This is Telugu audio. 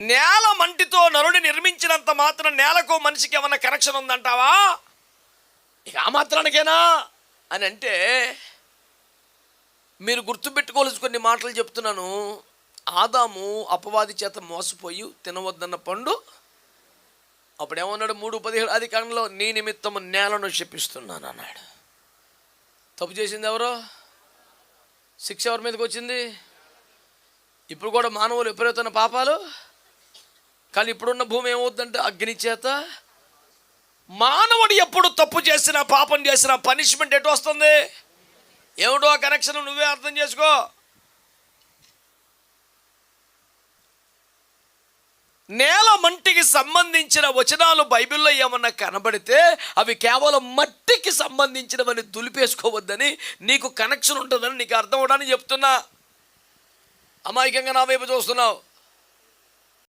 నేల మంటితో నరుని నిర్మించినంత మాత్రం నేలకు మనిషికి ఏమన్నా కనెక్షన్ ఉందంటావా? ఇక ఆ మాత్రానికేనా అని అంటే, మీరు గుర్తుపెట్టుకోవాల్సిన కొన్ని మాటలు చెప్తున్నాను. ఆదాము అపవాది చేత మోసపోయి తినవద్దన్న పండు, అప్పుడు ఏమన్నాడు? 3:17 ఆది కాండంలో, నీ నిమిత్తము నేలను శపిస్తున్నాను అన్నాడు. తప్పు చేసింది ఎవరో? శిక్ష ఎవరి మీదకి వచ్చింది? ఇప్పుడు కూడా మానవులు విపరీతమైన పాపాలు, కానీ ఇప్పుడున్న భూమి ఏమవుతుందంటే అగ్ని చేత. మానవుడు ఎప్పుడు తప్పు చేసినా పాపం చేసినా పనిష్మెంట్ ఎటు వస్తుంది? ఏమిటో ఆ కనెక్షన్ నువ్వే అర్థం చేసుకో. నేల మంటికి సంబంధించిన వచనాలు బైబిల్లో ఏమన్నా కనబడితే అవి కేవలం మట్టికి సంబంధించినవని దులిపేసుకోవద్దని, నీకు కనెక్షన్ ఉంటుందని నీకు అర్థం అవడానికి చెప్తున్నా. అమాయకంగా నా వైపు చూస్తున్నావు.